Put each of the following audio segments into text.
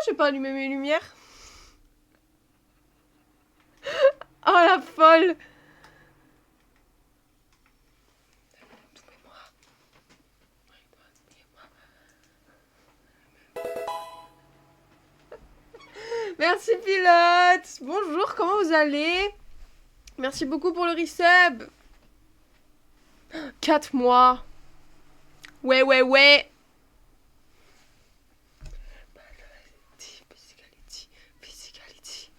j'ai pas allumé mes lumières? Oh la folle! Merci pilote! Bonjour, comment vous allez? Merci beaucoup pour le resub! 4 mois! Ouais, ouais, ouais! Physicality.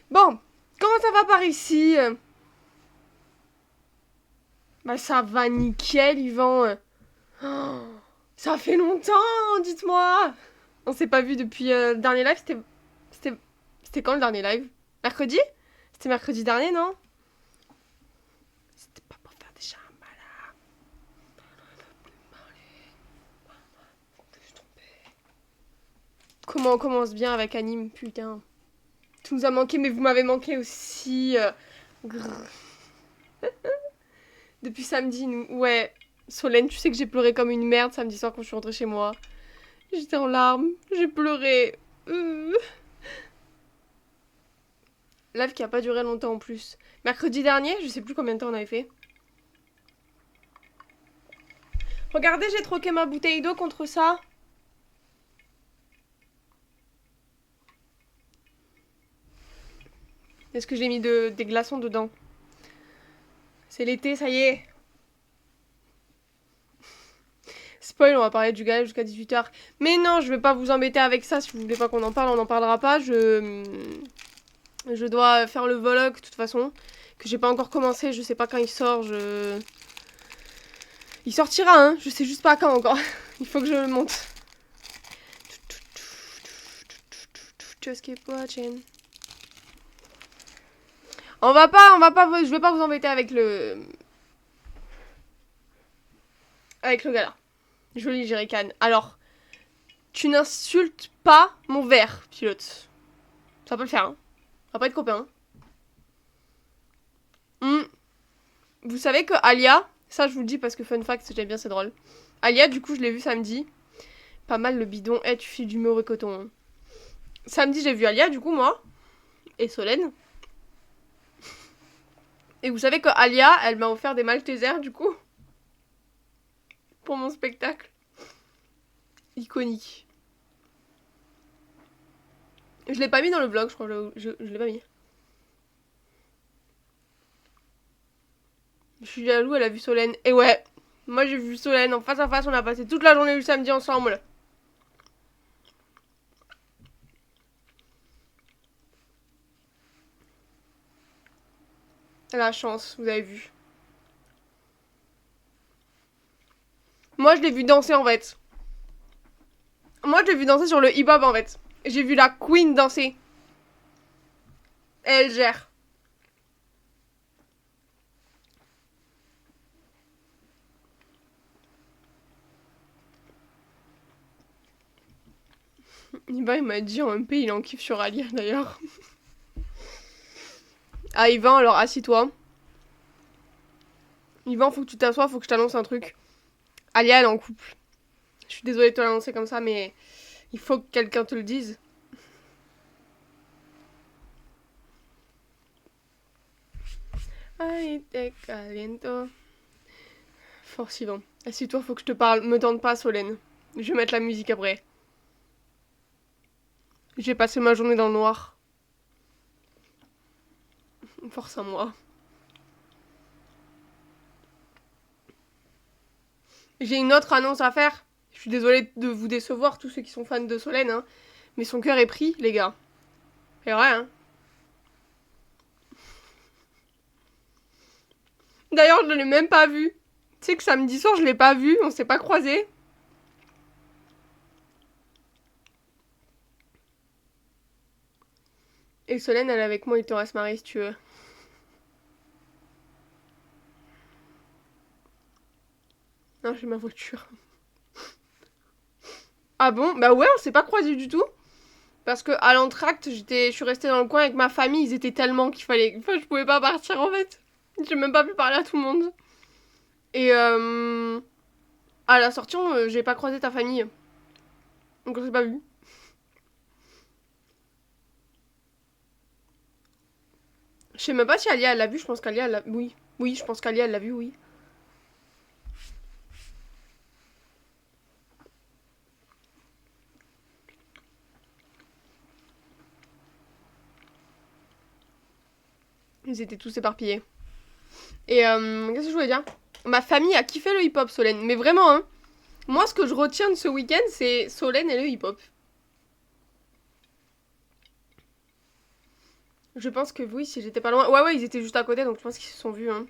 Bon, comment ça va par ici? Bah ça va nickel, Yvan. Oh, ça fait longtemps, dites-moi! On s'est pas vu depuis le dernier live, c'était quand le dernier live? Mercredi? C'était mercredi dernier, non? C'était pas pour faire des chambres là. Comment on commence bien avec Anime, putain. Tout nous a manqué, mais vous m'avez manqué aussi. Depuis samedi, nous. Ouais. Solène, tu sais que j'ai pleuré comme une merde samedi soir quand je suis rentrée chez moi. J'étais en larmes, j'ai pleuré. Live qui a pas duré longtemps en plus. Mercredi dernier, je sais plus combien de temps on avait fait. Regardez, j'ai troqué ma bouteille d'eau contre ça. Est-ce que j'ai mis des glaçons dedans? C'est l'été, ça y est. Spoil, on va parler du gala jusqu'à 18h. Mais non, je vais pas vous embêter avec ça. Si vous voulez pas qu'on en parle, on n'en parlera pas. Je dois faire le vlog, de toute façon. Que j'ai pas encore commencé, je sais pas quand il sort. Il sortira, hein. Je sais juste pas quand encore. Il faut que je le monte. Just keep watching. Je vais pas vous embêter avec le gala. Joli jerrycan. Alors, tu n'insultes pas mon verre, pilote. Ça va pas le faire, hein. On va pas être copains. Vous savez que Alia, ça je vous le dis parce que fun fact, j'aime bien, c'est drôle. Alia, du coup, je l'ai vu samedi. Pas mal le bidon. Eh, tu files du mauvais coton. Hein. Samedi, j'ai vu Alia, du coup, moi. Et Solène. Et vous savez que Alia, elle m'a offert des Maltesers, du coup. Pour mon spectacle. Iconique. Je l'ai pas mis dans le vlog, je crois. Je l'ai pas mis. Je suis jaloux, elle a vu Solène. Et ouais, moi j'ai vu Solène en face à face, on a passé toute la journée du samedi ensemble. La chance, vous avez vu. Moi je l'ai vu danser en fait. Moi je l'ai vu danser sur le hip-hop en fait. J'ai vu la Queen danser. Et elle gère. Ivan il m'a dit en MP, il en kiffe sur Alia d'ailleurs. Ah Ivan, alors assis-toi. Ivan, faut que tu t'assoies, faut que je t'annonce un truc. Alia elle est en couple. Je suis désolée de te l'annoncer comme ça, mais il faut que quelqu'un te le dise. Ay, te caliento. Force Yvan. Assieds-toi, faut que je te parle. Me tente pas, Solène. Je vais mettre la musique après. J'ai passé ma journée dans le noir. Force à moi. J'ai une autre annonce à faire. Je suis désolée de vous décevoir, tous ceux qui sont fans de Solène, hein. Mais son cœur est pris, les gars. C'est vrai, hein. D'ailleurs, je ne l'ai même pas vu. Tu sais que samedi soir, je l'ai pas vu, on s'est pas croisés. Et Solène, elle est avec moi, il te reste Marie si tu veux. Non, j'ai ma voiture. Ah bon? Bah ouais, on s'est pas croisés du tout. Parce que à l'entracte, je suis restée dans le coin avec ma famille, ils étaient tellement qu'il fallait. Enfin, je pouvais pas partir en fait. J'ai même pas pu parler à tout le monde. Et à la sortie, j'ai pas croisé ta famille. Donc on s'est pas vu. Je sais même pas si Alia elle l'a vu, je pense qu'Alia elle l'a... Oui, oui, je pense qu'Alia elle l'a vu, oui. Ils étaient tous éparpillés. Et qu'est-ce que je voulais dire? Ma famille a kiffé le hip-hop, Solène. Mais vraiment, hein. Moi, ce que je retiens de ce week-end, c'est Solène et le hip-hop. Je pense que oui, si j'étais pas loin... Ouais, ils étaient juste à côté, donc je pense qu'ils se sont vus, hein.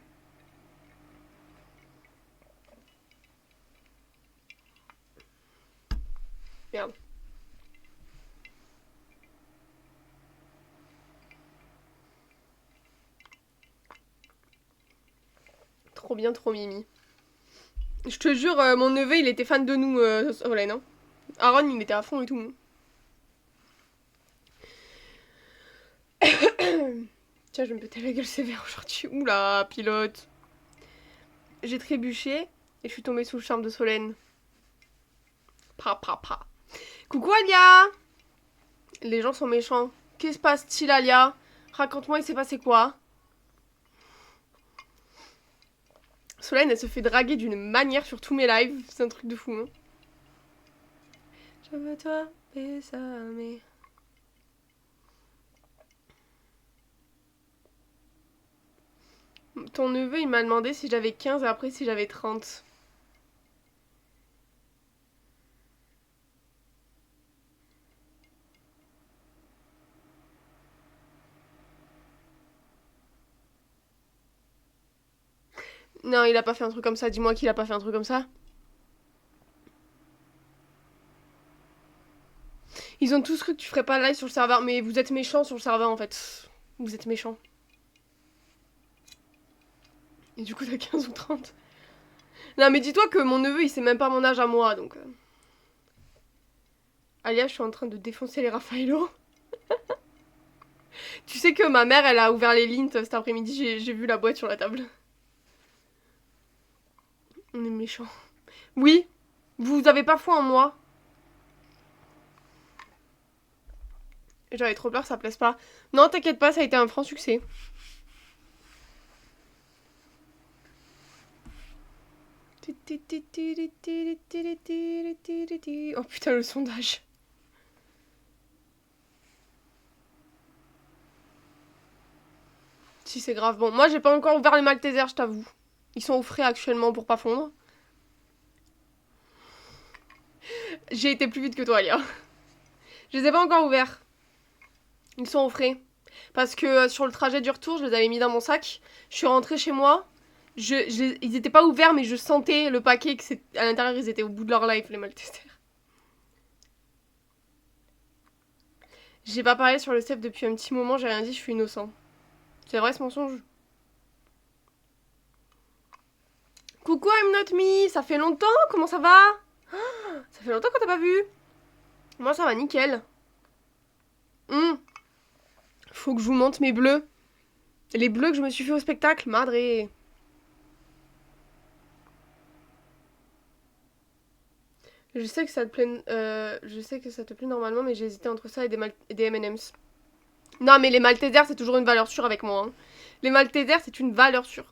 Merde. Trop bien, trop mimi. Je te jure, mon neveu, il était fan de nous, Solène, hein. Aaron, il était à fond et tout. Tiens, je vais me péter la gueule sévère aujourd'hui. Oula, pilote. J'ai trébuché et je suis tombée sous le charme de Solène. Pa. Coucou Alia. Les gens sont méchants. Qu'est-ce qui se passe-t-il, Alia? Raconte-moi, il s'est passé quoi? Solène, elle se fait draguer d'une manière sur tous mes lives. C'est un truc de fou, hein. Je veux toi, bésame. Ton neveu, il m'a demandé si j'avais 15 et après si j'avais 30. Non, il a pas fait un truc comme ça. Dis-moi qu'il a pas fait un truc comme ça. Ils ont tous cru que tu ferais pas live sur le serveur. Mais vous êtes méchants sur le serveur, en fait. Vous êtes méchants. Et du coup, t'as 15 ou 30. Non, mais dis-toi que mon neveu, il sait même pas mon âge à moi, donc... Alia, je suis en train de défoncer les Raffaello. Tu sais que ma mère, elle a ouvert les lints cet après-midi. J'ai vu la boîte sur la table. On est méchants. Oui, vous avez pas foi en moi. J'avais trop peur, ça plaise pas. Non, t'inquiète pas, ça a été un franc succès. Oh putain, le sondage. Si, c'est grave. Bon, moi, j'ai pas encore ouvert les Maltesers, je t'avoue. Ils sont au frais actuellement pour pas fondre. J'ai été plus vite que toi, Alia. Je les ai pas encore ouverts. Ils sont au frais. Parce que sur le trajet du retour, je les avais mis dans mon sac. Je suis rentrée chez moi. Ils étaient pas ouverts, mais je sentais le paquet que à l'intérieur, ils étaient au bout de leur life, les Maltesers. J'ai pas parlé sur le step depuis un petit moment, j'ai rien dit, je suis innocent. C'est vrai ce mensonge? Coucou I'm not me, ça fait longtemps, comment ça va? Ça fait longtemps qu'on t'a pas vu. Moi ça va nickel. Faut que je vous montre mes bleus. Les bleus que je me suis fait au spectacle, madre. Je sais que ça te plaît, normalement, mais j'ai hésité entre ça et des M&M's. Non, mais les Maltesers, c'est toujours une valeur sûre avec moi. Hein. Les Maltesers, c'est une valeur sûre.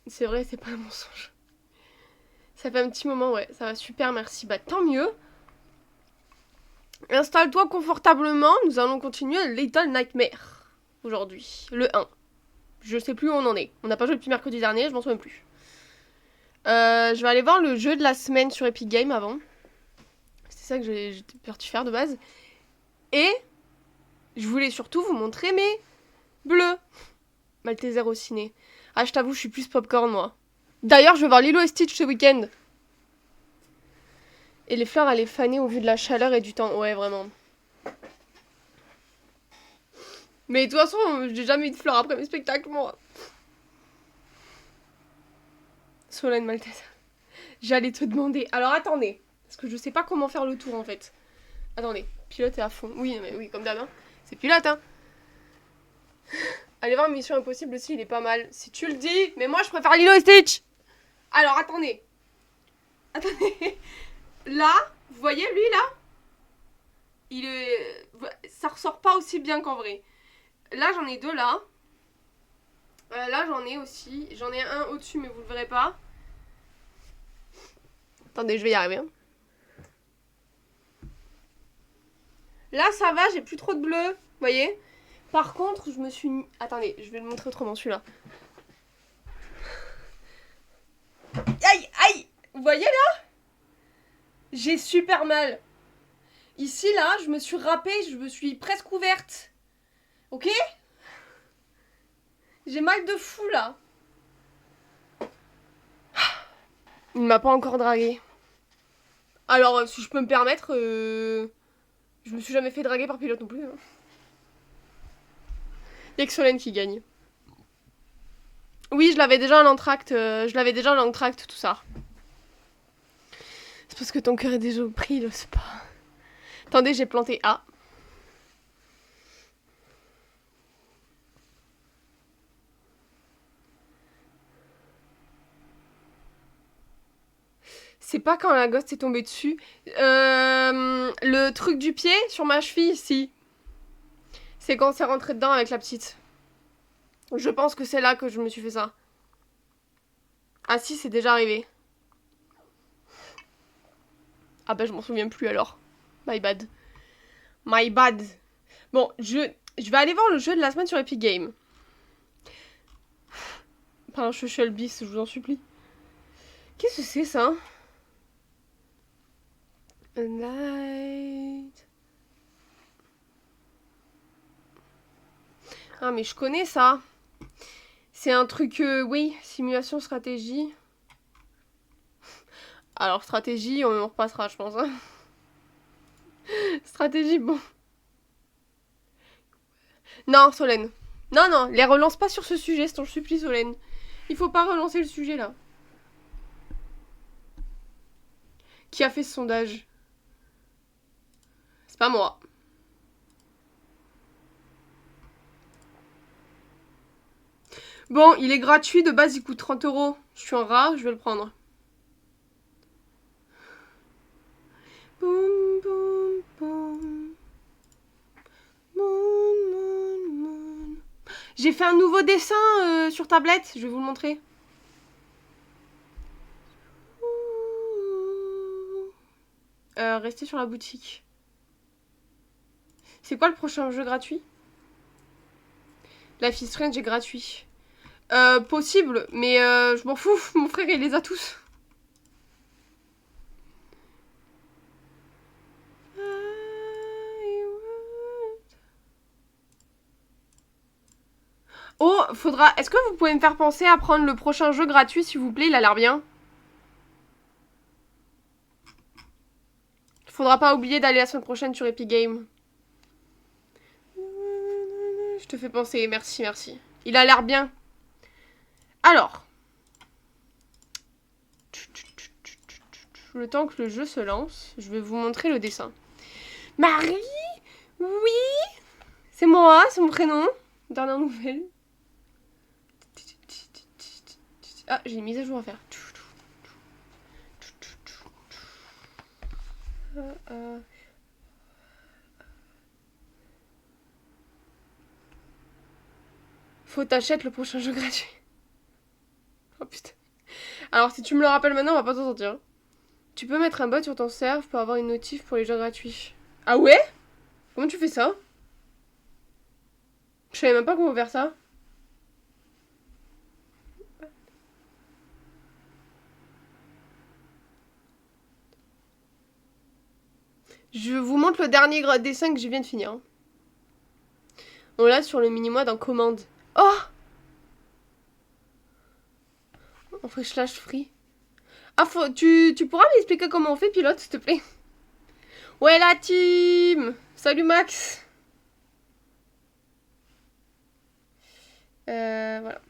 C'est vrai, c'est pas un mensonge. Ça fait un petit moment, ouais. Ça va super, merci. Bah, tant mieux. Installe-toi confortablement. Nous allons continuer Little Nightmare. Aujourd'hui. Le 1. Je sais plus où on en est. On n'a pas joué depuis mercredi dernier, je m'en souviens plus. Je vais aller voir le jeu de la semaine sur Epic Games avant. C'est ça que j'étais partie faire de base. Et je voulais surtout vous montrer mes bleus. Malteser au ciné. Ah, je t'avoue, je suis plus popcorn, moi. D'ailleurs, je vais voir Lilo et Stitch ce week-end. Et les fleurs, elle est fanée au vu de la chaleur et du temps. Ouais, vraiment. Mais de toute façon, j'ai jamais eu de fleurs après mes spectacles, moi. Solène Malteser. J'allais te demander. Alors, attendez. Parce que je sais pas comment faire le tour, en fait. Attendez. Pilote est à fond. Oui, mais oui, comme d'hab. Hein. C'est pilote, hein. Allez voir Mission Impossible aussi, il est pas mal. Si tu le dis. Mais moi, je préfère Lilo et Stitch. Alors, attendez. Attendez. Là, vous voyez, lui, là ça ressort pas aussi bien qu'en vrai. Là, j'en ai deux là. Là, j'en ai aussi. J'en ai un au-dessus, mais vous le verrez pas. Attendez, je vais y arriver. Hein. Là, ça va, j'ai plus trop de bleu. Vous voyez? Par contre, je me suis... Attendez, je vais le montrer autrement, celui-là. Aïe, aïe! Vous voyez là? J'ai super mal. Ici, là, je me suis râpée, je me suis presque ouverte. Ok? J'ai mal de fou, là. Il m'a pas encore dragué. Alors, si je peux me permettre, je me suis jamais fait draguer par Pilote non plus. Hein. Y'a que Solène qui gagne. Oui, je l'avais déjà en entracte, tout ça. C'est parce que ton cœur est déjà au prix, là, c'est pas... Attendez, j'ai planté A. C'est pas quand la gosse est tombée dessus. Le truc du pied sur ma cheville, si. C'est quand c'est rentré dedans avec la petite. Je pense que c'est là que je me suis fait ça. Ah si, c'est déjà arrivé. Ah bah je m'en souviens plus alors. My bad. My bad. Bon, je vais aller voir le jeu de la semaine sur Epic Games. Pas un Social Beast, je vous en supplie. Qu'est-ce que c'est ça? A light. Ah mais je connais ça. C'est un truc, oui, simulation stratégie. Alors stratégie, on en repassera je pense. Hein. Stratégie, bon. Non, Solène. Non, non, les relance pas sur ce sujet, je t'en supplie, Solène. Il faut pas relancer le sujet, là. Qui a fait ce sondage? C'est pas moi. Bon, il est gratuit, de base il coûte 30 €. Je suis un rat, je vais le prendre. Boum, boum, boum. Moon, moon, moon. J'ai fait un nouveau dessin sur tablette, je vais vous le montrer. Restez sur la boutique. C'est quoi le prochain jeu gratuit? Life is Strange est gratuit. Possible, mais je m'en fous, mon frère il les a tous. Oh, faudra... Est-ce que vous pouvez me faire penser à prendre le prochain jeu gratuit, s'il vous plaît? Il a l'air bien. Faudra pas oublier d'aller la semaine prochaine sur Epic Games. Je te fais penser, merci, merci. Il a l'air bien. Alors. Le temps que le jeu se lance, je vais vous montrer le dessin. Marie? Oui? C'est moi, c'est mon prénom. Dernière nouvelle. Ah, j'ai une mise à jour à faire. Faut t'achètes le prochain jeu gratuit. Oh putain. Alors si tu me le rappelles maintenant, on va pas t'en sortir. Tu peux mettre un bot sur ton serve pour avoir une notif pour les jeux gratuits. Ah ouais? Comment tu fais ça? Je savais même pas comment faire ça. Je vous montre le dernier dessin que je viens de finir. On l'a sur le mini-mois dans commande. Oh! On fait slash free. Ah, tu pourras m'expliquer comment on fait, pilote, s'il te plaît? Ouais, la team! Salut, Max! Voilà.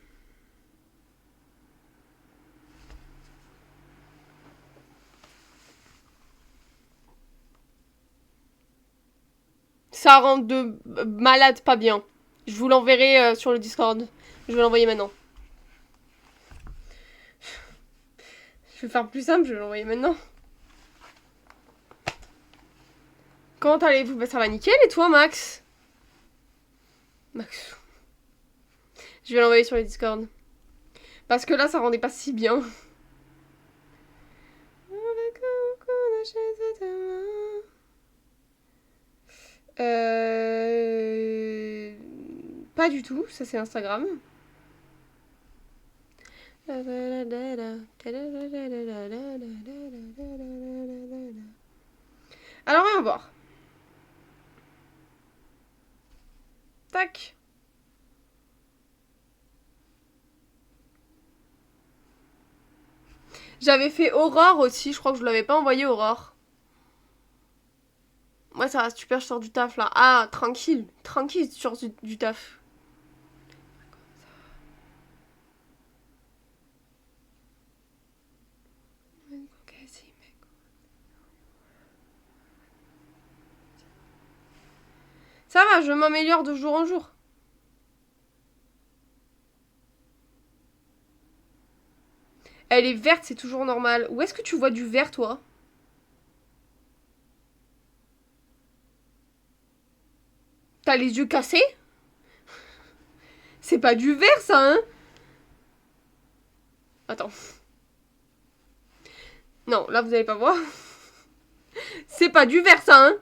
Ça rend de malade pas bien. Je vous l'enverrai sur le Discord. Je vais l'envoyer maintenant. Je vais faire plus simple, je vais l'envoyer maintenant. Comment allez-vous? Bah ça va nickel, et toi, Max? Max. Je vais l'envoyer sur les Discord. Parce que là, ça rendait pas si bien. Pas du tout, ça c'est Instagram. Alors, on va voir. Tac. J'avais fait Aurore aussi, je crois que je l'avais pas envoyé Aurore. Ouais, ça va super, je sors du taf là. Ah, tranquille, tranquille, tu sors du taf. Ça va, je m'améliore de jour en jour. Elle est verte, c'est toujours normal. Où est-ce que tu vois du vert, toi? T'as les yeux cassés? C'est pas du vert, ça, hein? Attends. Non, là, vous allez pas voir. C'est pas du vert, ça, hein?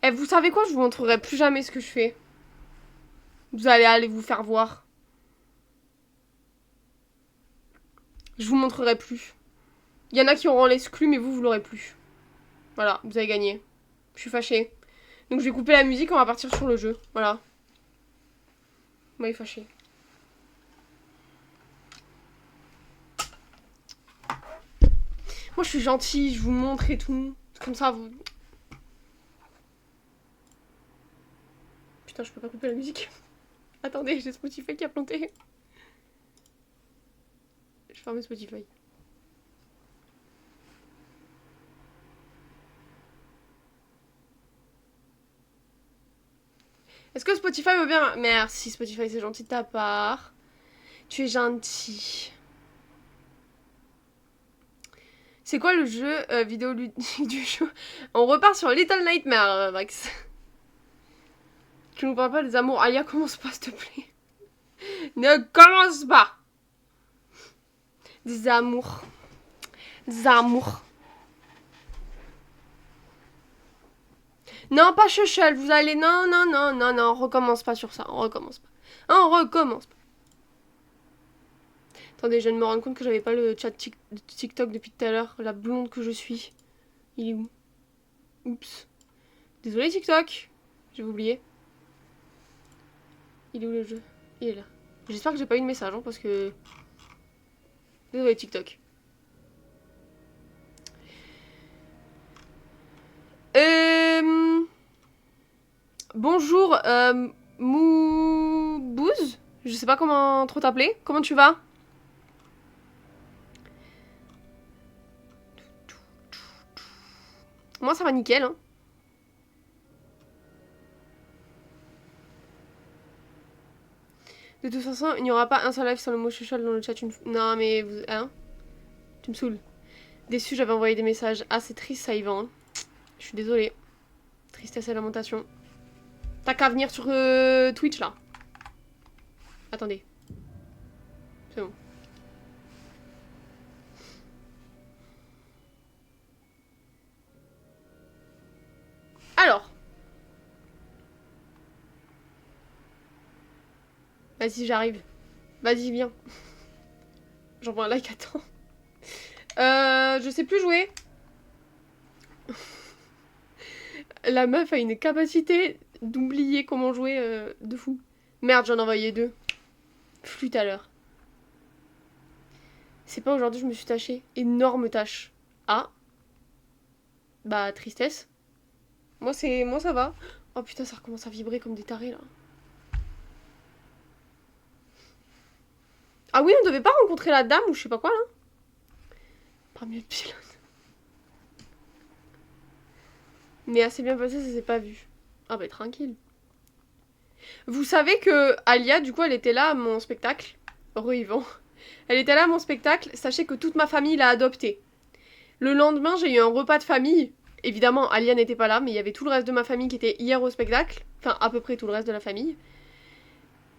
Eh, vous savez quoi? Je vous montrerai plus jamais ce que je fais. Vous allez aller vous faire voir. Je vous montrerai plus. Il y en a qui auront l'exclu, mais vous l'aurez plus. Voilà, vous avez gagné. Je suis fâchée. Donc je vais couper la musique, on va partir sur le jeu. Voilà. Moi, il est fâché. Moi, je suis gentille, je vous montre et tout. Comme ça, vous... Putain, je peux pas couper la musique. Attendez, j'ai Spotify qui a planté. Je ferme Spotify. Est-ce que Spotify veut bien... Merci Spotify, c'est gentil de ta part. Tu es gentil. C'est quoi le jeu vidéo ludique du jeu? On repart sur Little Nightmare, Max. Tu nous parles pas des amours. Alia, commence pas, s'il te plaît. Ne commence pas. Des amours. Des amours. Non, pas chuchel, vous allez... Non, non, non, non, non, on recommence pas sur ça. On recommence pas. On recommence pas. Attendez, je viens de me rendre compte que j'avais pas le chat TikTok depuis tout à l'heure. La blonde que je suis. Il est où? Oups. Désolé TikTok. J'ai oublié. Il est où le jeu? Il est là. J'espère que j'ai pas eu de message, hein, parce que... Désolé TikTok. Bonjour, Moubouz. Je sais pas comment trop t'appeler. Comment tu vas? Moi, ça va nickel, hein. De toute façon, il n'y aura pas un seul live sans le mot chuchol dans le chat. Non, mais... Hein? Tu me saoules. Déçu, j'avais envoyé des messages. Ah, c'est triste, ça, Yvan. Hein. Je suis désolée. Tristesse et lamentation. T'as qu'à venir sur Twitch, là. Attendez. C'est bon. Alors. Vas-y, j'arrive. Vas-y, viens. J'envoie un like, attends. Je sais plus jouer. La meuf a une capacité d'oublier comment jouer de fou. Merde, j'en ai envoyé 2. Flûte à l'heure. C'est pas aujourd'hui, je me suis tachée. Énorme tâche. Ah. Bah, tristesse. Moi, ça va. Oh putain, ça recommence à vibrer comme des tarés, là. Ah oui, on devait pas rencontrer la dame ou je sais pas quoi, là. Pas mieux de pilote. Mais assez bien passé, ça s'est pas vu. Ah bah, tranquille. Vous savez que Alia, du coup, elle était là à mon spectacle. Re-Yvan. Elle était là à mon spectacle, sachez que toute ma famille l'a adoptée. Le lendemain, j'ai eu un repas de famille. Évidemment, Alia n'était pas là, mais il y avait tout le reste de ma famille qui était hier au spectacle. Enfin, à peu près tout le reste de la famille.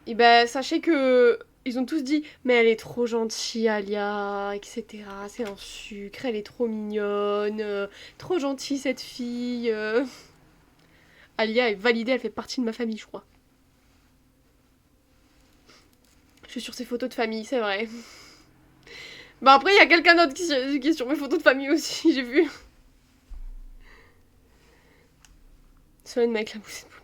Et ben, sachez que ils ont tous dit mais elle est trop gentille, Alia, etc. C'est un sucre, elle est trop mignonne, trop gentille cette fille. Alia est validée, elle fait partie de ma famille, je crois. Je suis sur ses photos de famille, c'est vrai. Bah après, il y a quelqu'un d'autre qui est sur mes photos de famille aussi, j'ai vu. Solène m'a éclaboussé de boule.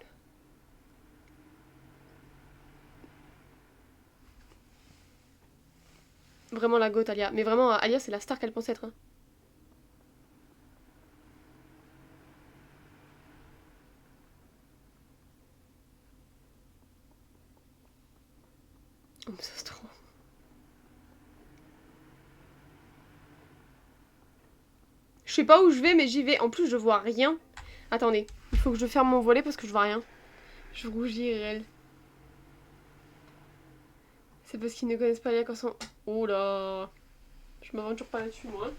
Vraiment la goth, Alia. Mais vraiment, Alia, c'est la star qu'elle pensait être. Hein. Oh, mais ça c'est trop. Je sais pas où je vais, mais j'y vais. En plus, je vois rien. Attendez, il faut que je ferme mon volet parce que je vois rien. Je rougis, réel. C'est parce qu'ils ne connaissent pas Alia quand son... Oh là. Je m'aventure pas là-dessus, moi.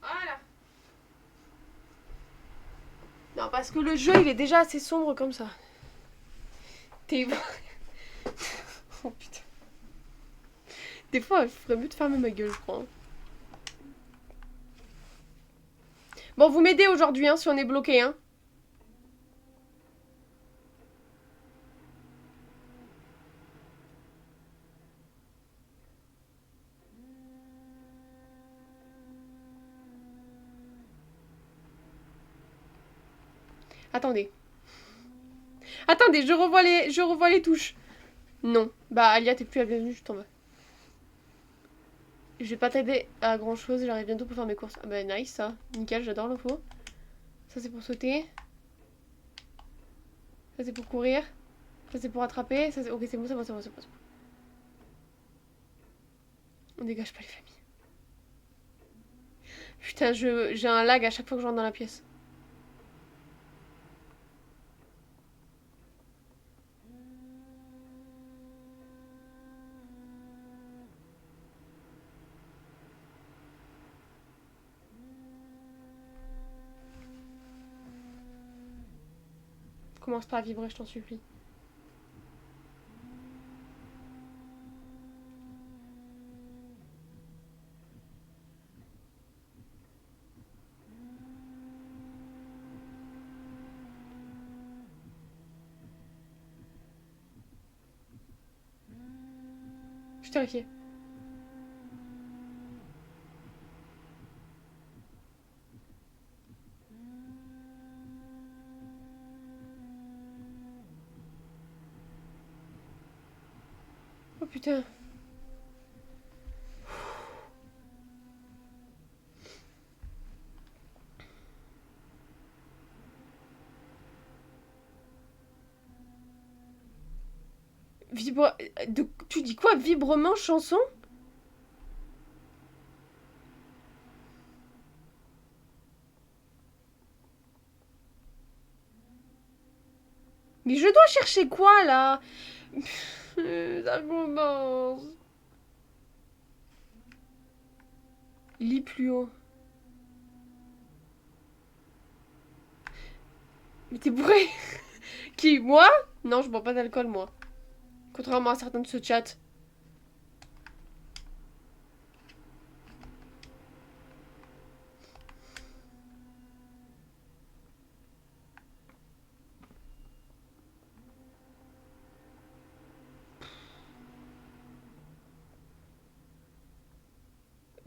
Voilà. Non, parce que le jeu, il est déjà assez sombre comme ça. T'es... Oh putain. Des fois, il ferait mieux de fermer ma gueule, je crois. Bon, vous m'aidez aujourd'hui, hein, si on est bloqué, hein. Attendez. Attendez, je revois les touches. Non. Bah, Alia, t'es plus la bienvenue, je t'en veux. Je vais pas t'aider à grand chose, j'arrive bientôt pour faire mes courses. Ah bah, nice, ça. Nickel, j'adore l'info. Ça, c'est pour sauter. Ça, c'est pour courir. Ça, c'est pour attraper. Ça, c'est... Ok, c'est bon, c'est bon, c'est bon, c'est bon. On dégage pas les familles. Putain, j'ai un lag à chaque fois que je rentre dans la pièce. Commence pas à vibrer, je t'en supplie. Je suis terrifiée. Oh putain. Tu dis quoi? Vibrement chanson? Mais je dois chercher quoi là? Ça commence. Lis plus haut. Mais t'es bourré? Qui? Moi? Non, je bois pas d'alcool, moi. Contrairement à certains de ce chat.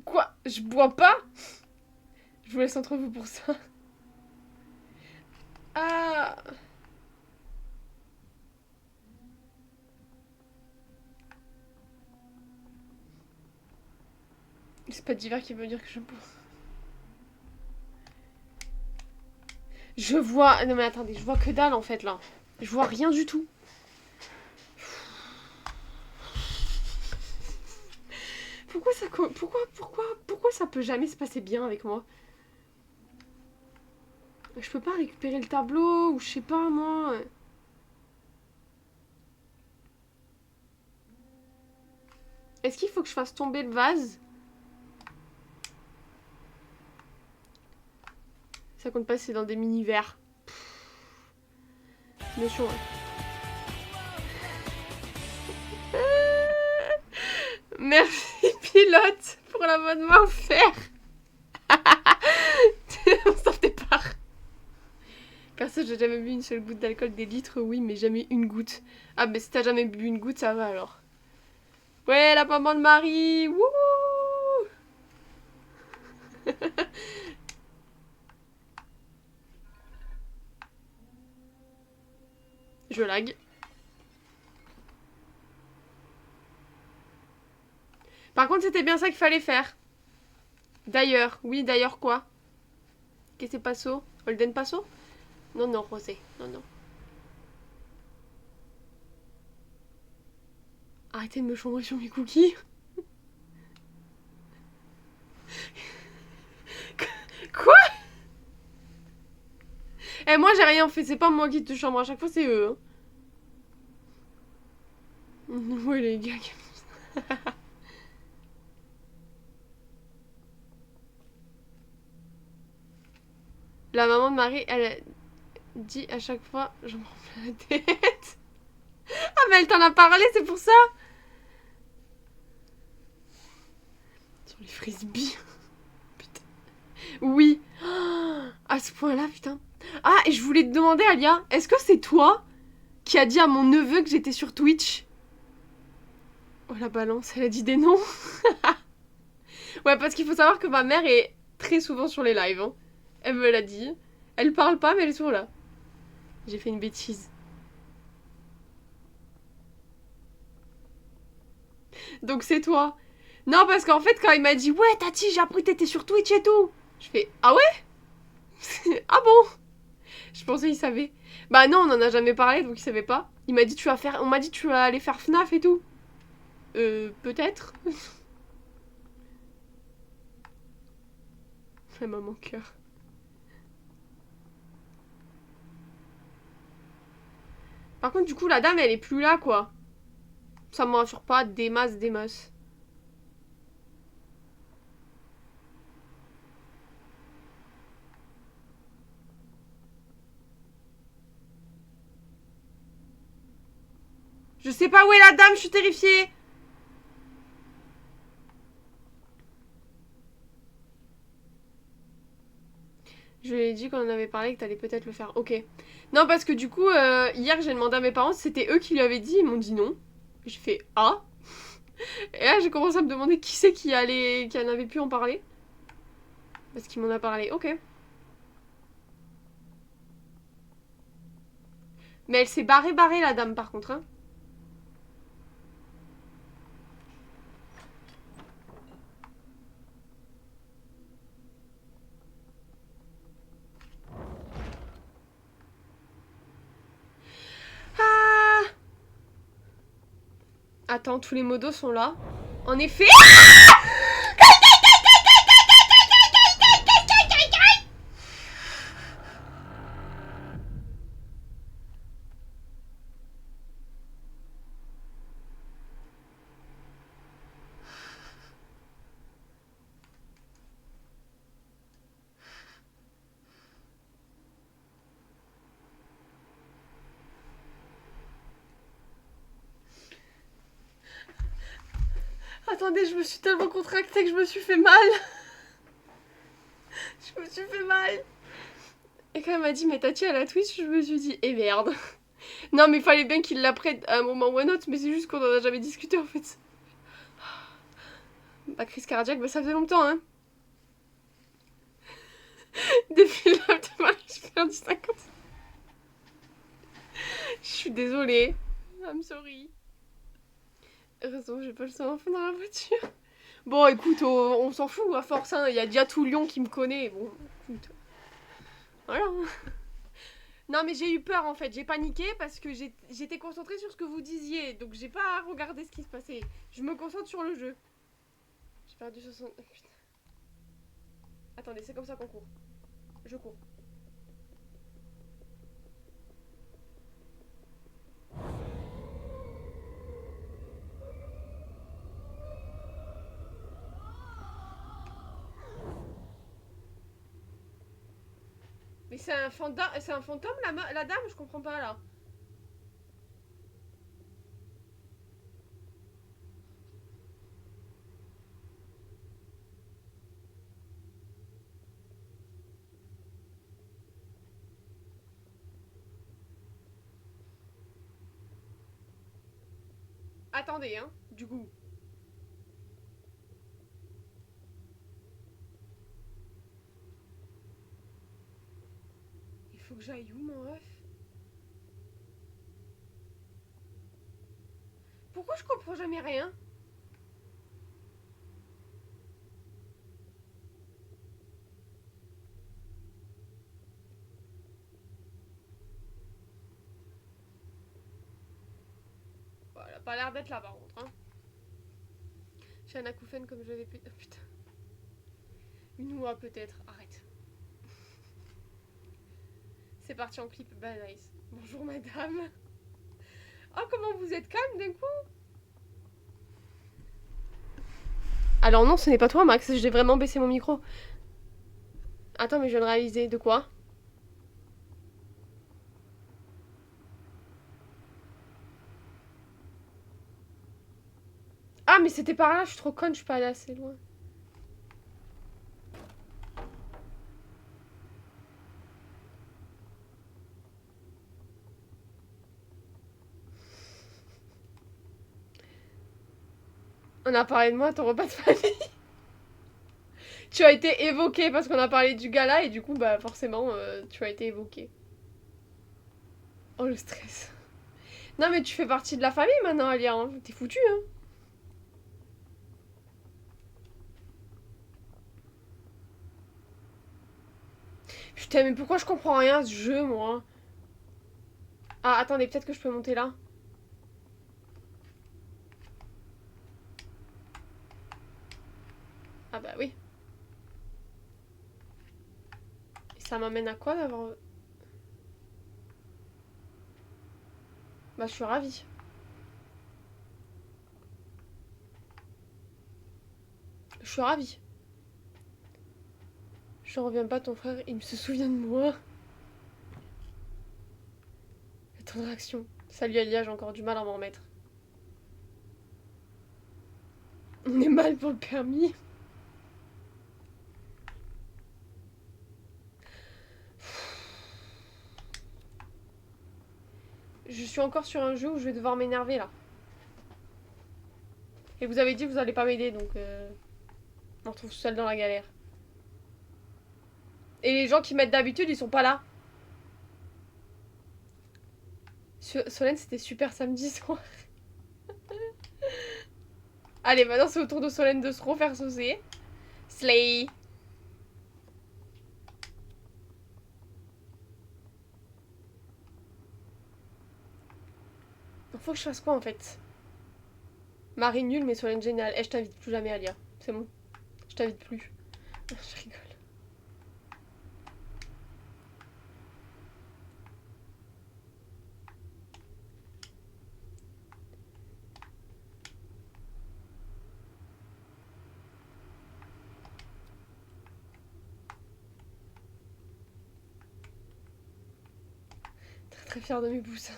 Quoi? Je bois pas? Je vous laisse entre vous pour ça. Ah! C'est pas d'hiver qui veut dire que je bois. Je vois... Non mais attendez, je vois que dalle en fait là. Je vois rien du tout. Pourquoi ça... Pourquoi ça peut jamais se passer bien avec moi? Je peux pas récupérer le tableau, ou je sais pas, moi. Est-ce qu'il faut que je fasse tomber le vase? Ça compte pas, c'est dans des mini-verres. Méchant, hein. Merci, pilote, pour l'abonnement offert. On s'en fait part. Perso, j'ai jamais bu une seule goutte d'alcool, des litres, oui, mais jamais une goutte. Ah, mais si t'as jamais bu une goutte, ça va alors. Ouais, la maman de Marie. Wouh. Je lag. Par contre, c'était bien ça qu'il fallait faire. D'ailleurs, oui, d'ailleurs quoi? Qu'est-ce que c'est Passo? Holden Passo? Non, non, Rosé. Non, non. Arrêtez de me chambrer sur mes cookies. Quoi? Eh, moi j'ai rien fait, c'est pas moi qui te chambre, à chaque fois c'est eux. Ouais, les gars. La maman de Marie, elle dit à chaque fois, je me rends la tête. Ah, mais elle t'en a parlé, c'est pour ça. Sur les frisbees. Putain. Oui. À ce point-là, putain. Ah, et je voulais te demander, Alia, est-ce que c'est toi qui a dit à mon neveu que j'étais sur Twitch? Oh, la balance, elle a dit des noms. Ouais, parce qu'il faut savoir que ma mère est très souvent sur les lives. Hein. Elle me l'a dit. Elle parle pas, mais elle est toujours là. J'ai fait une bêtise. Donc c'est toi. Non, parce qu'en fait, quand il m'a dit ouais, Tati, j'ai appris que t'étais sur Twitch et tout. Je fais ah ouais. Ah bon. Je pensais qu'il savait. Bah non, on en a jamais parlé, donc il savait pas. Il m'a dit tu vas faire. On m'a dit tu vas aller faire FNAF et tout. Peut-être. La maman cœur. Par contre, du coup, la dame, elle est plus là, quoi. Ça me rassure pas, des masses, des masses. Je sais pas où est la dame, je suis terrifiée. Je lui ai dit qu'on en avait parlé, que t'allais peut-être le faire. Ok. Non, parce que du coup, hier, j'ai demandé à mes parents si c'était eux qui lui avaient dit. Ils m'ont dit non. J'ai fait ah. Et là, j'ai commencé à me demander qui c'est qui en avait pu en parler. Parce qu'il m'en a parlé. Ok. Mais elle s'est barrée, la dame, par contre. Hein. Ah. Attends, tous les modos sont là. En effet. Attendez, je me suis tellement contractée que je me suis fait mal. Je me suis fait mal. Et quand elle m'a dit, mais Tati, à la Twitch, je me suis dit, eh merde. Non, mais il fallait bien qu'il l'apprenne à un moment ou à un autre, mais c'est juste qu'on en a jamais discuté en fait. Ma crise cardiaque, bah ça faisait longtemps, hein. Depuis l'âge de Marie, j'ai perdu 50. Je suis désolée. I'm sorry. Heureusement, j'ai pas le sang d'enfant dans la voiture. Bon, écoute, on s'en fout à force, hein. Il y a déjà tout Lyon qui me connaît. Bon, écoute. Voilà. Non, mais j'ai eu peur en fait. J'ai paniqué parce que j'étais concentrée sur ce que vous disiez. Donc, j'ai pas regardé ce qui se passait. Je me concentre sur le jeu. J'ai perdu 60. Putain. Attendez, c'est comme ça qu'on court. Je cours. Mais c'est un fantôme la dame? Je comprends pas là. Attendez, hein, du coup. Il faut que j'aille où, mon ref? Pourquoi je comprends jamais rien? Bon, elle a pas l'air d'être là par contre, hein. J'ai un acouphène comme j'avais pu. Oh, putain. Une oie peut-être. Arrête. C'est parti en clip. Bah nice. Bonjour madame. Oh comment vous êtes calme d'un coup. Alors non, ce n'est pas toi Max, j'ai vraiment baissé mon micro. Attends mais je viens de réaliser. De quoi? Ah mais c'était par là, je suis trop conne, je suis pas allée assez loin. On a parlé de moi à ton repas de famille. Tu as été évoqué parce qu'on a parlé du gala et du coup bah forcément tu as été évoqué. Oh le stress. Non mais tu fais partie de la famille maintenant Alia, hein. T'es foutu hein. Putain mais pourquoi je comprends rien à ce jeu moi? Ah attendez, peut-être que je peux monter là. Ah bah oui. Et ça m'amène à quoi d'avoir... Bah je suis ravie. Je suis ravie. Je reviens pas, ton frère, il se souvient de moi. Ton réaction. Salut Alia, j'ai encore du mal à m'en remettre. On est mal pour le permis. Je suis encore sur un jeu où je vais devoir m'énerver là. Et vous avez dit que vous allez pas m'aider donc on me retrouve seule dans la galère. Et les gens qui m'aident d'habitude ils sont pas là. Solène c'était super samedi soir. Allez maintenant c'est au tour de Solène de se refaire saucer. Slay. Faut que je fasse quoi en fait? Marie nulle mais Solène géniale. Eh je t'invite plus jamais Alia. C'est bon. Je t'invite plus. Je rigole. Très très fière de mes pouces.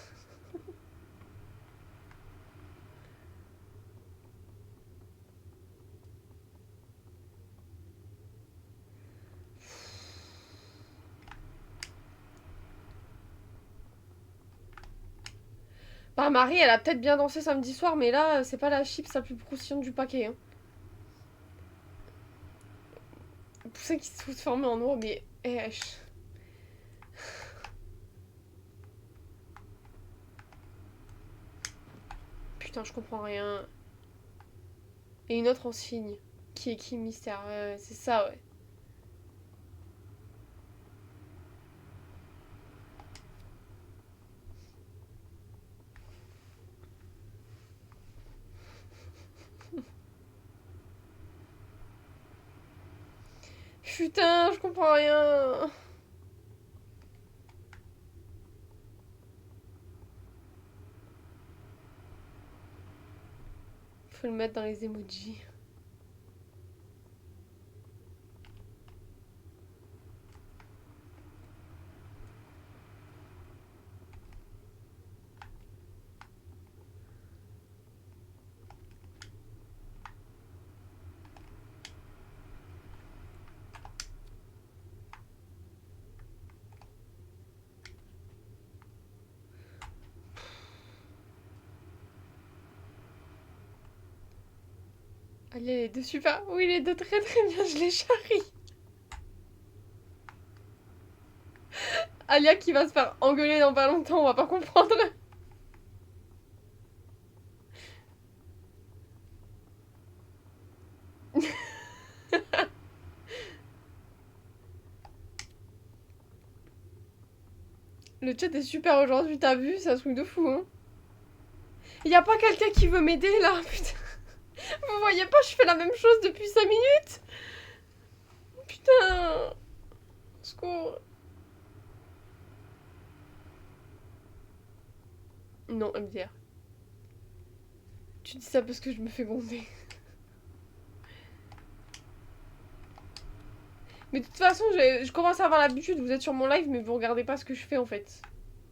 Bah Marie elle a peut-être bien dansé samedi soir mais là c'est pas la chips la plus croustillante du paquet hein. Poussin qui se transforme en noix mais... Putain je comprends rien. Et une autre en signe. Qui est qui mystère? C'est ça ouais. Putain je comprends rien. Faut le mettre dans les emojis. Allez, les deux super. Oui, les deux très très bien, je les charrie. Alia qui va se faire engueuler dans pas longtemps, on va pas comprendre. Le chat est super aujourd'hui, t'as vu? C'est un truc de fou, hein. Y'a pas quelqu'un qui veut m'aider là, putain. Vous voyez pas, je fais la même chose depuis 5 minutes. Putain. Au secours. Non, MDR. Tu dis ça parce que je me fais gronder. Mais de toute façon, je commence à avoir l'habitude, vous êtes sur mon live, mais vous regardez pas ce que je fais en fait.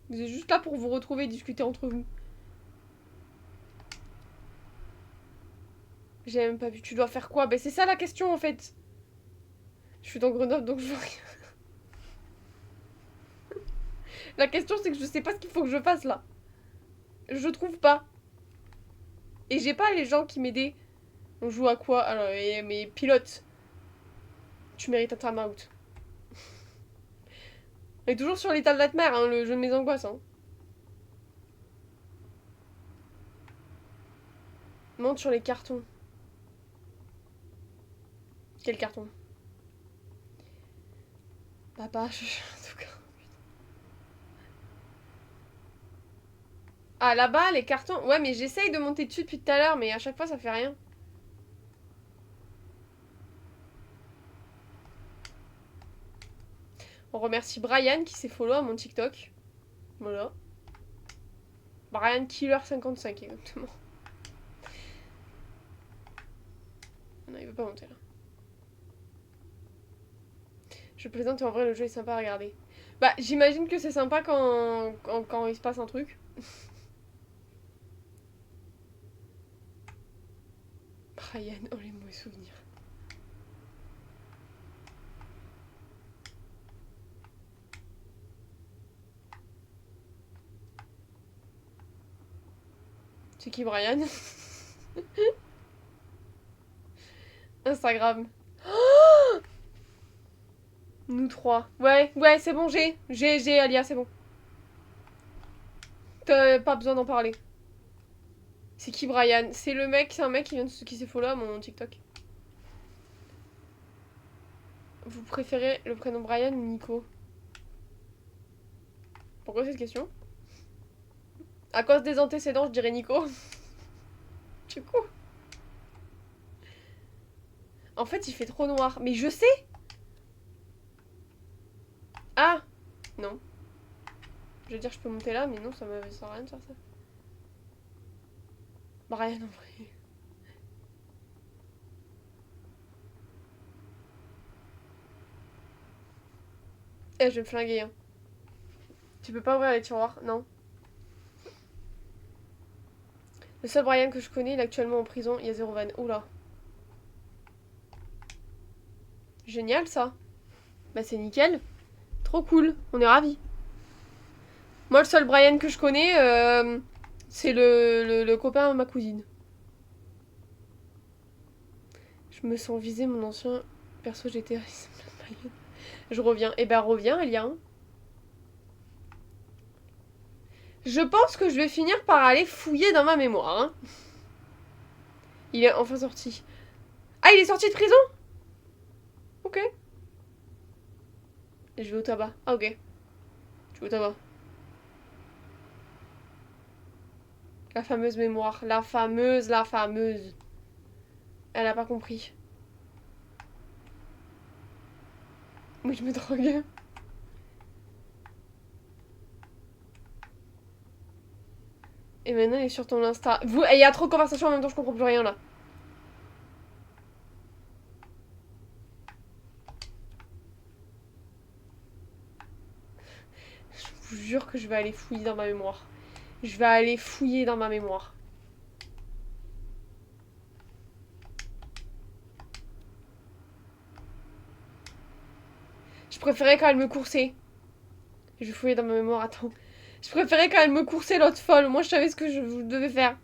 Vous êtes juste là pour vous retrouver et discuter entre vous. J'ai même pas vu. Tu dois faire quoi? Ben c'est ça la question en fait. Je suis dans Grenoble donc je vois rien. La question c'est que je sais pas ce qu'il faut que je fasse là. Je trouve pas. Et j'ai pas les gens qui m'aidaient. On joue à quoi? Alors, mais pilote. Tu mérites un time out. On est toujours sur l'état de nightmare, hein, le jeu de mes angoisses. Hein. Monte sur les cartons. Quel carton? Papa, je... en tout cas. Ah, là-bas, les cartons. Ouais, mais j'essaye de monter dessus depuis tout à l'heure, mais à chaque fois, ça fait rien. On remercie Brian qui s'est follow à mon TikTok. Voilà. Brian Killer55, exactement. Non, il veut pas monter là. Je plaisante et en vrai, le jeu est sympa à regarder. Bah, j'imagine que c'est sympa quand il se passe un truc. Brian, oh les mauvais souvenirs. C'est qui Brian? Instagram. Oh, nous trois. Ouais, c'est bon, j'ai, Alia, c'est bon. T'as pas besoin d'en parler. C'est qui Brian? C'est le mec, c'est un mec qui s'est follow à mon TikTok. Vous préférez le prénom Brian ou Nico? Pourquoi cette question? À cause des antécédents, je dirais Nico. Du coup. En fait, il fait trop noir. Mais je sais. Ah non. Je veux dire, je peux monter là, mais non, ça me sert à rien de faire ça. Brian, en vrai. Eh, je vais me flinguer, hein. Tu peux pas ouvrir les tiroirs, non. Le seul Brian que je connais, il est actuellement en prison, il y a 0 van. Oula. Génial, ça. Bah, c'est nickel. Trop cool, on est ravis. Moi, le seul Brian que je connais, c'est le copain de ma cousine. Je me sens viser mon ancien perso GTA. Je reviens. Eh ben, reviens, Elia. Je pense que je vais finir par aller fouiller dans ma mémoire. Hein. Il est enfin sorti. Ah, il est sorti de prison? Ok. Et je vais au tabac. Ah, ok. Je vais au tabac. La fameuse mémoire. La fameuse. Elle a pas compris. Oui, je me drogue. Et maintenant, il est sur ton Insta. Il y a trop de conversations en même temps, je comprends plus rien là. Je vous jure que je vais aller fouiller dans ma mémoire. Je vais aller fouiller dans ma mémoire. Je préférais quand elle me coursait. Je vais fouiller dans ma mémoire, attends. Je préférais quand elle me coursait l'autre folle. Moi, je savais ce que je devais faire.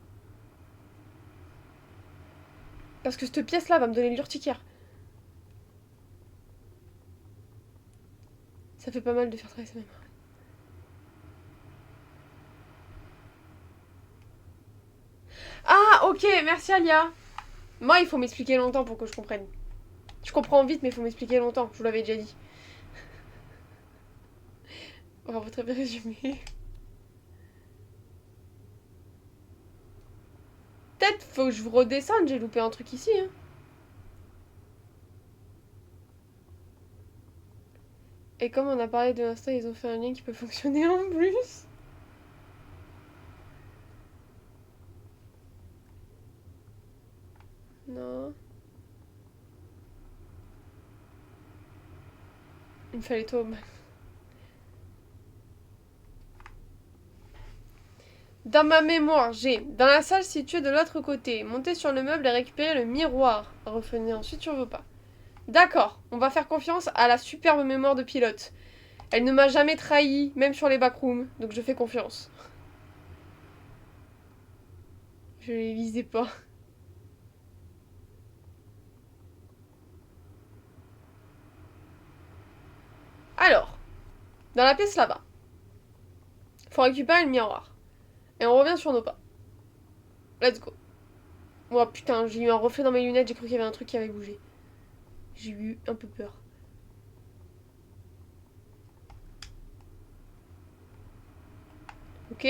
Parce que cette pièce-là va me donner l'urticaire. Ça fait pas mal de faire travailler sa mémoire. Ah, ok, merci Alia. Moi, il faut m'expliquer longtemps pour que je comprenne. Je comprends vite, mais il faut m'expliquer longtemps. Je vous l'avais déjà dit. Bravo, très bien résumé. Peut-être faut que je vous redescende, j'ai loupé un truc ici. Hein. Et comme on a parlé de l'instant, ils ont fait un lien qui peut fonctionner en plus. Non. Il me fallait toi au max. Dans ma mémoire, j'ai dans la salle située de l'autre côté, monter sur le meuble et récupérer le miroir. Revenez ensuite sur vos pas. D'accord, on va faire confiance à la superbe mémoire de pilote. Elle ne m'a jamais trahi, même sur les backrooms, donc je fais confiance. Je les visais pas. Alors, dans la pièce là-bas, faut récupérer le miroir. Et on revient sur nos pas. Let's go. Oh putain, j'ai eu un reflet dans mes lunettes, j'ai cru qu'il y avait un truc qui avait bougé. J'ai eu un peu peur. Ok.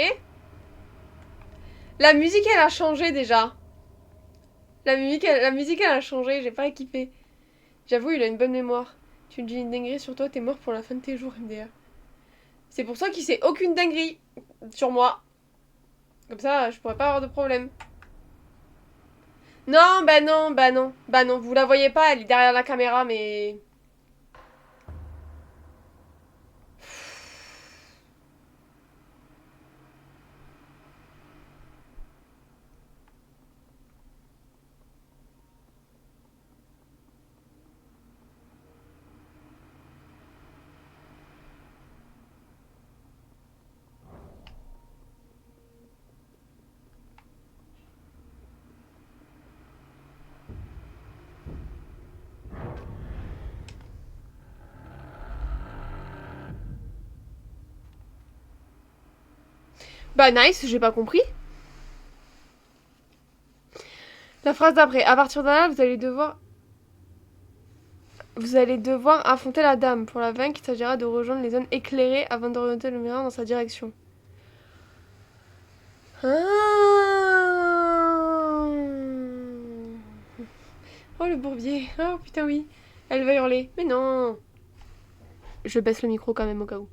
La musique, elle a changé déjà. La musique, elle a changé, j'ai pas équipé. J'avoue, il a une bonne mémoire. Tu me dis une dinguerie sur toi, t'es mort pour la fin de tes jours, MDR. C'est pour ça qu'il sait aucune dinguerie sur moi. Comme ça, je pourrais pas avoir de problème. Non, bah non, bah non. Bah non, vous la voyez pas, elle est derrière la caméra, mais... Bah nice, j'ai pas compris. La phrase d'après. À partir de là, vous allez devoir... Vous allez devoir affronter la dame. Pour la vaincre, il s'agira de rejoindre les zones éclairées avant d'orienter le miroir dans sa direction. Ah. Oh le bourbier. Oh putain oui. Elle va hurler. Mais non. Je baisse le micro quand même au cas où.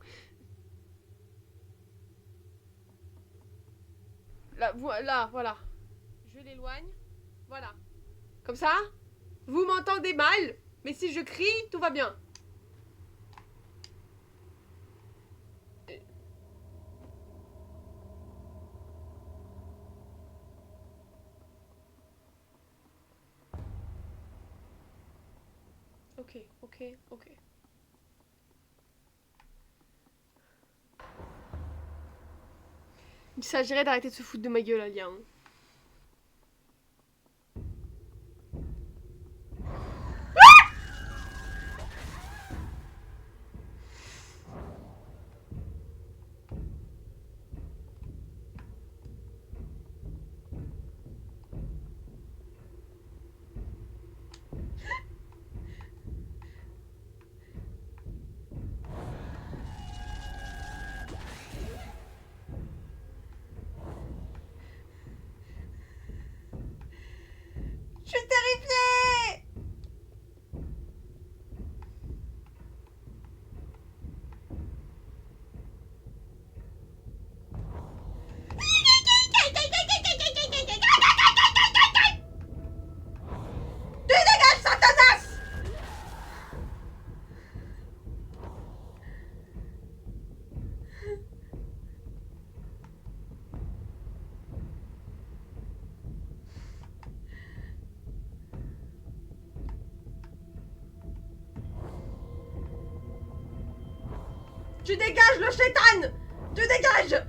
Là, voilà. Je l'éloigne. Voilà. Comme ça, vous m'entendez mal, mais si je crie, tout va bien. Ok. Il s'agirait d'arrêter de se foutre de ma gueule, Alia. Hein. Je suis terrifiée. Tu dégages le chétan. Tu dégages.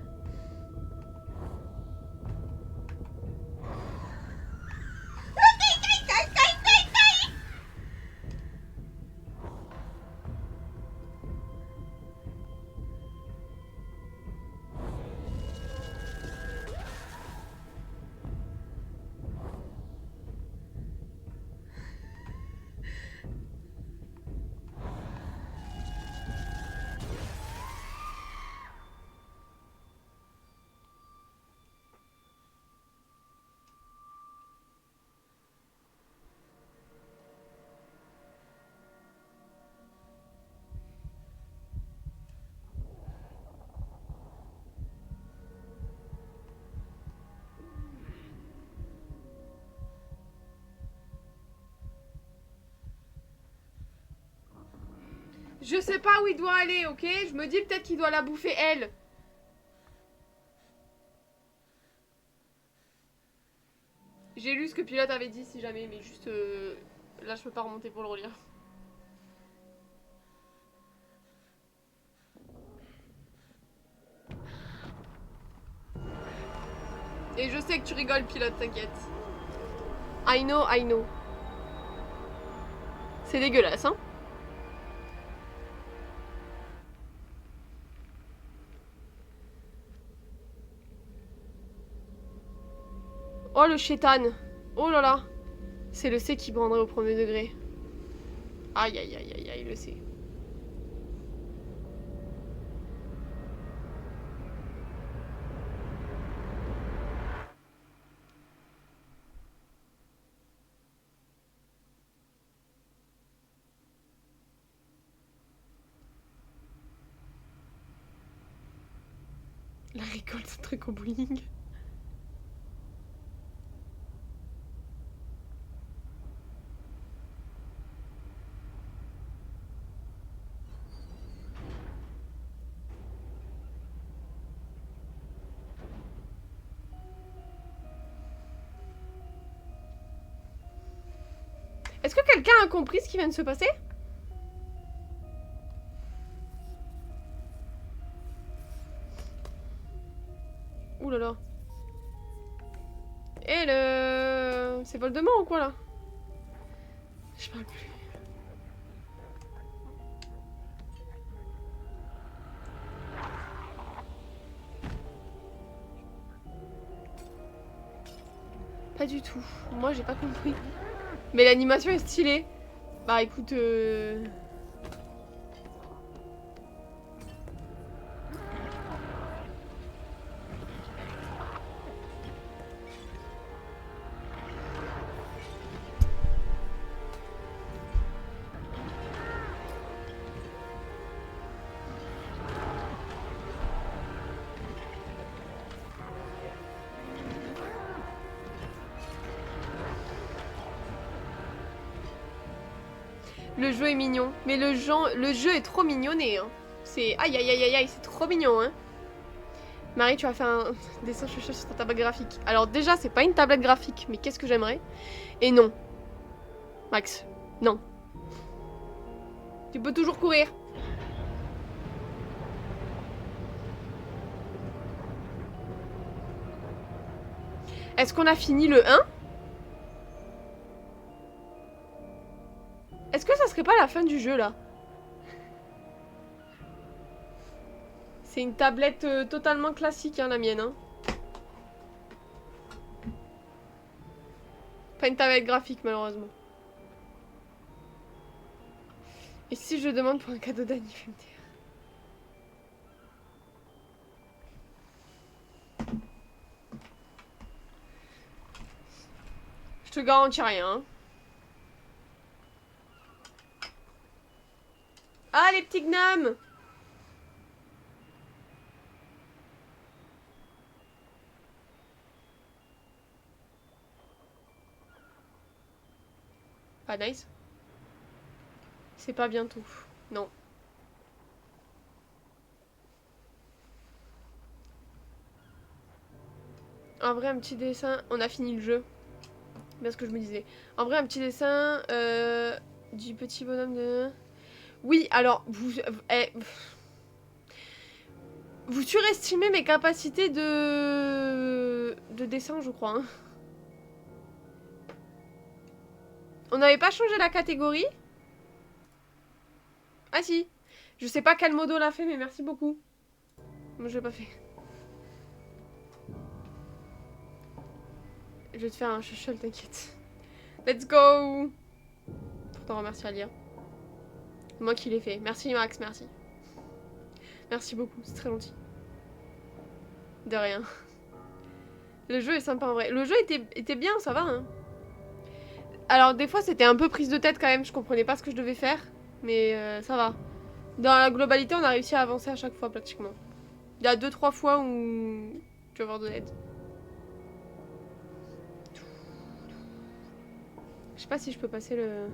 Je sais pas où il doit aller, ok? Je me dis peut-être qu'il doit la bouffer elle. J'ai lu ce que Pilote avait dit si jamais, mais juste... là, je peux pas remonter pour le relire. Et je sais que tu rigoles, Pilote, t'inquiète. I know, I know. C'est dégueulasse, hein? Oh, le chétan. Oh là là. C'est le C qui prendrait au premier degré. Aïe, aïe, aïe, aïe, aïe, le C. La récolte, c'est très au bowling. Est-ce que quelqu'un a compris ce qui vient de se passer? Ouh là là. Et le... C'est Voldemort ou quoi là? Je parle plus. Pas du tout. Moi j'ai pas compris. Mais l'animation est stylée. Bah écoute... Le jeu est mignon. Mais le jeu est trop mignonné. Hein. C'est... Aïe aïe aïe aïe aïe, c'est trop mignon. Hein. Marie, tu as fait un dessin chouchou sur ta tablette graphique. Alors déjà, c'est pas une tablette graphique, mais qu'est-ce que j'aimerais? Et non. Max, non. Tu peux toujours courir. Est-ce qu'on a fini le 1? Est-ce que ça serait pas la fin du jeu, là? C'est une tablette totalement classique, hein, la mienne. Hein. Pas une tablette graphique, malheureusement. Et si je demande pour un cadeau d'anniversaire? Je te garantis rien. Hein. Ah, les petits gnomes! Pas nice. C'est pas bientôt. Non. En vrai, un petit dessin... On a fini le jeu. C'est bien ce que je me disais. En vrai, un petit dessin du petit bonhomme de... Oui, alors, vous surestimez mes capacités de dessin, je crois. Hein. On n'avait pas changé la catégorie? Ah si. Je sais pas quel modo l'a fait, mais merci beaucoup. Moi, je l'ai pas fait. Je vais te faire un chuchol, t'inquiète. Let's go! Pour t'en remercier à lire. Moi qui l'ai fait. Merci Max, merci. Merci beaucoup, c'est très gentil. De rien. Le jeu est sympa en vrai. Le jeu était bien, ça va. Hein. Alors des fois c'était un peu prise de tête quand même, je comprenais pas ce que je devais faire. Mais ça va. Dans la globalité on a réussi à avancer à chaque fois pratiquement. Il y a 2-3 fois où tu vas avoir de l'aide. Je sais pas si je peux passer le...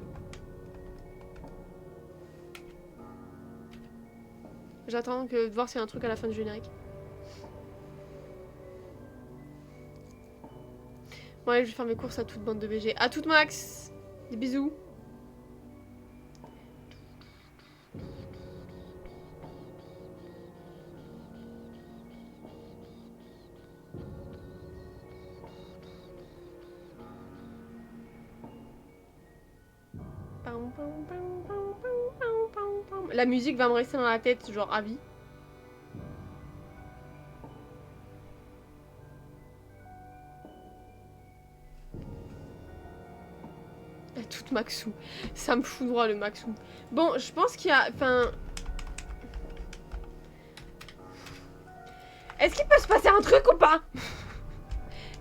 J'attends de voir s'il y a un truc à la fin du générique. Bon allez, je vais faire mes courses à toute bande de BG. À toute Max. Des bisous. La musique va me rester dans la tête, genre à vie. Toute Maxou. Ça me fout droit le Maxou. Bon, je pense qu'il y a... Enfin... Est-ce qu'il peut se passer un truc ou pas?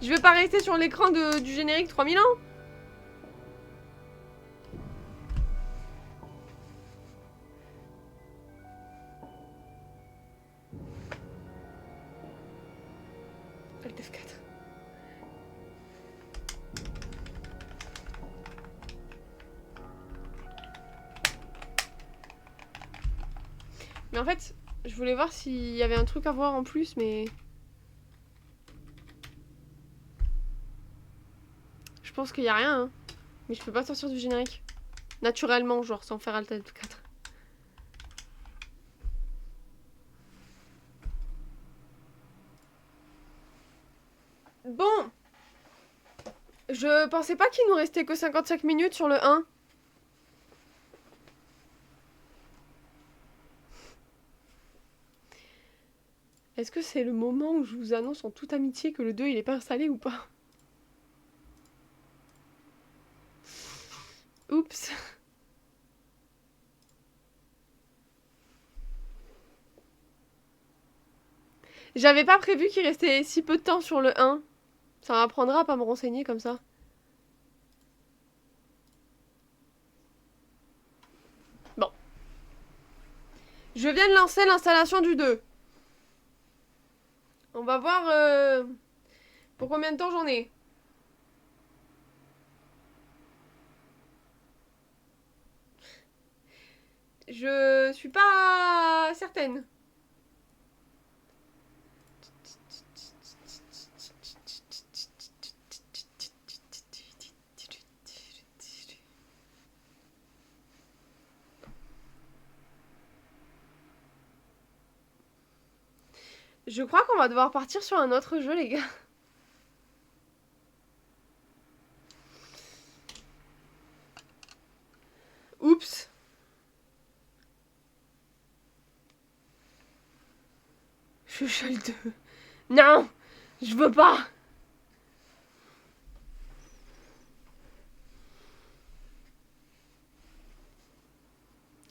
Je vais pas rester sur l'écran du générique 3000 ans. Alt F4. Mais en fait, je voulais voir s'il y avait un truc à voir en plus, mais... Je pense qu'il y a rien, hein. Mais je peux pas sortir du générique. Naturellement, genre, sans faire Alt F4. Bon. Je pensais pas qu'il nous restait que 55 minutes sur le 1. Est-ce que c'est le moment où je vous annonce en toute amitié que le 2 il est pas installé ou pas? Oups. J'avais pas prévu qu'il restait si peu de temps sur le 1. Ça m'apprendra à pas me renseigner comme ça. Bon. Je viens de lancer l'installation du 2. On va voir pour combien de temps j'en ai. Je suis pas certaine. Je crois qu'on va devoir partir sur un autre jeu, les gars. Oups. Je suis le 2. Non, je veux pas.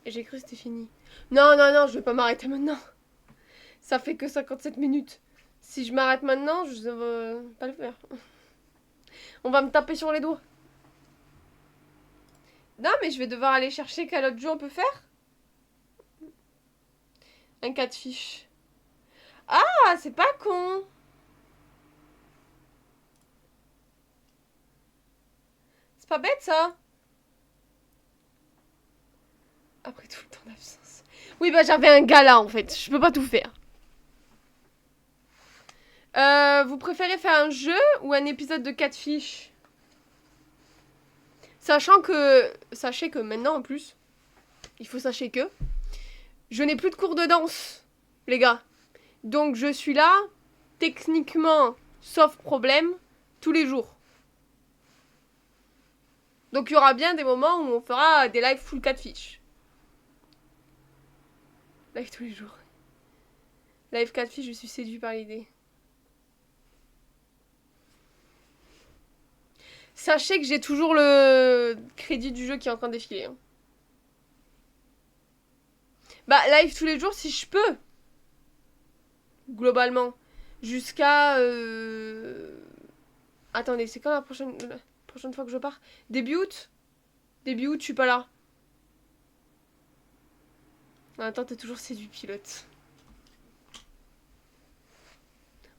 J'ai cru que c'était fini. Non, non, non, je vais pas m'arrêter maintenant. Ça fait que 57 minutes. Si je m'arrête maintenant, je vais pas le faire. On va me taper sur les doigts. Non, mais je vais devoir aller chercher quel autre jeu on peut faire. Un cas de fiche. Ah, c'est pas con. C'est pas bête, ça. Après tout le temps d'absence. Oui, bah j'avais un gala, en fait. Je peux pas tout faire. Vous préférez faire un jeu ou un épisode de 4 fiches? Sachant que... Sachez que maintenant, en plus, il faut sachez que... Je n'ai plus de cours de danse, les gars. Donc je suis là, techniquement, sauf problème, tous les jours. Donc il y aura bien des moments où on fera des lives full 4 fiches. Live tous les jours. Live 4 fiches, je suis séduit par l'idée. Sachez que j'ai toujours le crédit du jeu qui est en train de défiler. Hein. Bah, live tous les jours si je peux. Globalement. Jusqu'à... Attendez, c'est quand la prochaine fois que je pars? Début août? Début août, je suis pas là. Attends, t'es toujours séduit, pilote.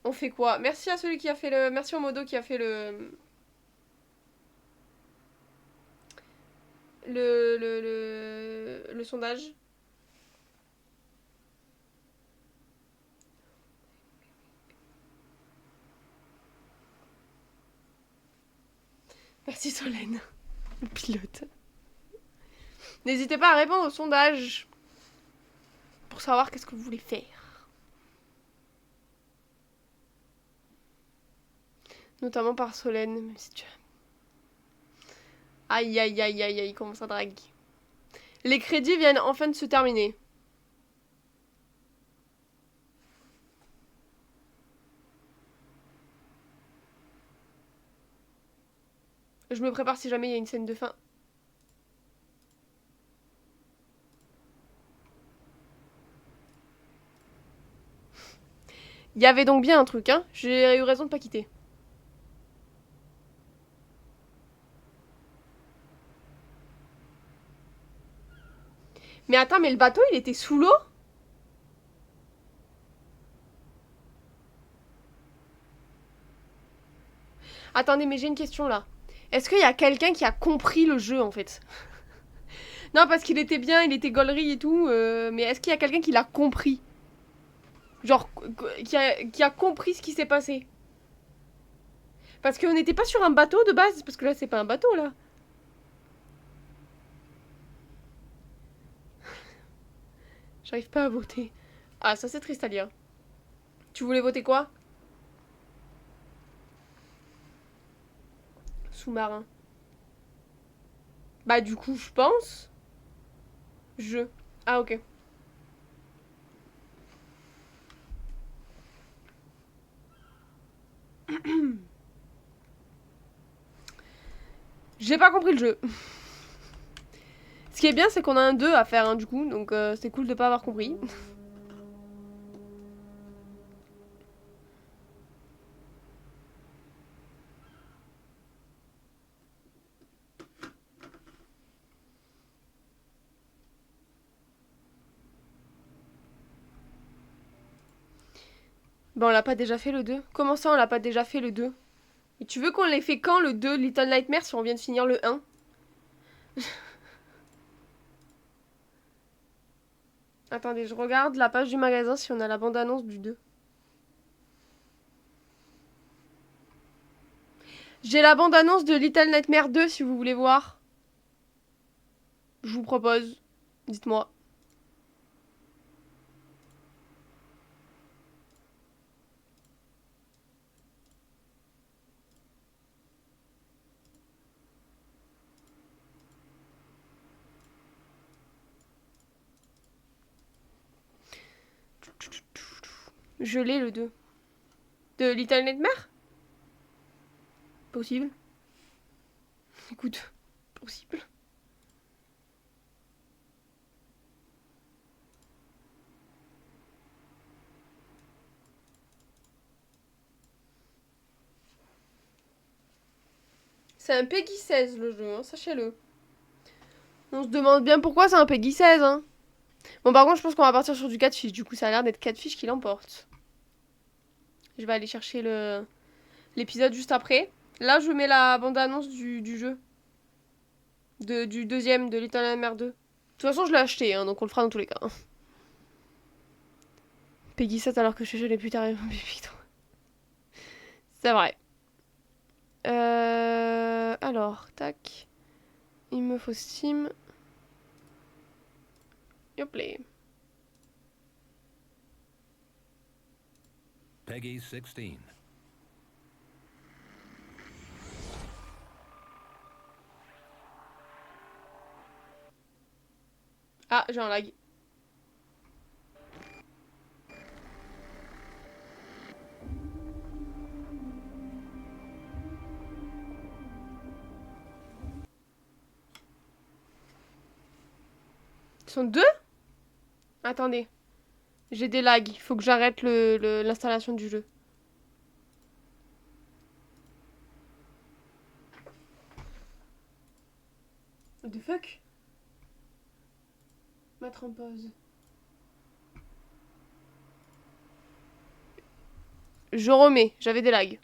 On fait quoi? Merci à celui qui a fait le... Merci au modo qui a fait le sondage. Merci Solène, le pilote. N'hésitez pas à répondre au sondage pour savoir qu'est-ce que vous voulez faire. Notamment par Solène, même si tu... Aïe, aïe, aïe, aïe, aïe, comment ça drague. Les crédits viennent enfin de se terminer. Je me prépare si jamais il y a une scène de fin. Il y avait donc bien un truc, hein. J'ai eu raison de pas quitter. Mais attends, mais le bateau, il était sous l'eau? Attendez, mais j'ai une question là. Est-ce qu'il y a quelqu'un qui a compris le jeu en fait? Non, parce qu'il était bien, il était gaulerie et tout, mais est-ce qu'il y a quelqu'un qui l'a compris? Genre, qui a compris ce qui s'est passé? Parce qu'on n'était pas sur un bateau de base, parce que là, c'est pas un bateau là. J'arrive pas à voter. Ah, ça c'est triste à lire. Tu voulais voter quoi? Sous-marin. Bah, du coup, je pense. Je. Ah, ok. J'ai pas compris le jeu. Ce qui est bien, c'est qu'on a un 2 à faire, hein, du coup, donc c'est cool de pas avoir compris. Bah, on l'a pas déjà fait le 2. Comment ça, on l'a pas déjà fait le 2? Et tu veux qu'on l'ait fait quand le 2 Little Nightmares si on vient de finir le 1? Attendez, je regarde la page du magasin si on a la bande-annonce du 2. J'ai la bande-annonce de Little Nightmares 2 si vous voulez voir. Je vous propose. Dites-moi. Je l'ai le 2. De Little Nightmares? Possible. Écoute, possible. C'est un Peggy 16 le jeu, hein, sachez-le. On se demande bien pourquoi c'est un Peggy 16, hein. Bon, par contre, je pense qu'on va partir sur du 4 fiches. Du coup, ça a l'air d'être 4 fiches qui l'emporte. Je vais aller chercher l'épisode juste après. Là, je mets la bande-annonce du jeu. Du deuxième, de Little Nightmares 2. De toute façon, je l'ai acheté, hein, donc on le fera dans tous les cas. Hein. Peggy 7 alors que je l'ai plus tard. C'est vrai. Alors, tac. Il me faut Steam. Yoplay. Peggy 16. Ah, j'ai un lag. Ils sont deux? Attendez. J'ai des lags. Il faut que j'arrête l'installation du jeu. What the fuck? Mettre en pause. Je remets. J'avais des lags.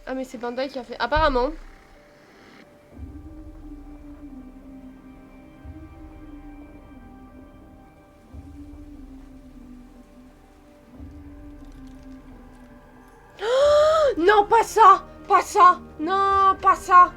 Ah mais c'est Bandai qui a fait... Apparemment. Non, pas ça! Pas ça! Non, pas ça!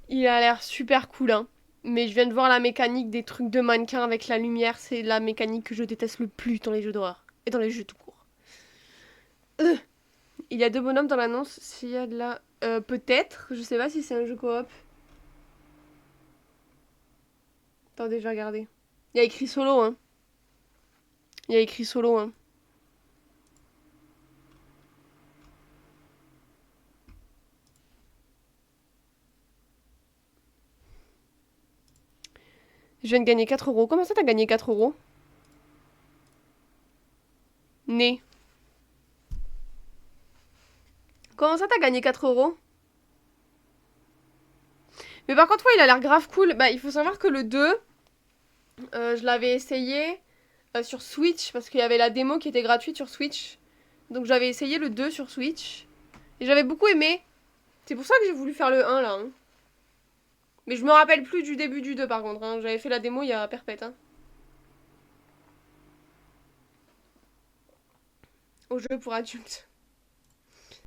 Il a l'air super cool, hein. Mais je viens de voir la mécanique des trucs de mannequin avec la lumière. C'est la mécanique que je déteste le plus dans les jeux d'horreur. Et dans les jeux tout court. Il y a 2 bonhommes dans l'annonce. S'il y a de la... peut-être. Je sais pas si c'est un jeu coop. Attendez, je vais regarder. Il y a écrit solo, hein. Il y a écrit solo, hein. Je viens de gagner 4 €. Comment ça t'as gagné 4 €? Né. Comment ça t'as gagné 4 €? Mais par contre, ouais, il a l'air grave cool. Bah, il faut savoir que le 2, je l'avais essayé sur Switch, parce qu'il y avait la démo qui était gratuite sur Switch. Donc j'avais essayé le 2 sur Switch. Et j'avais beaucoup aimé. C'est pour ça que j'ai voulu faire le 1, là. Hein. Mais je me rappelle plus du début du 2, par contre. Hein. J'avais fait la démo il y a perpète. Hein. Au jeu pour adultes.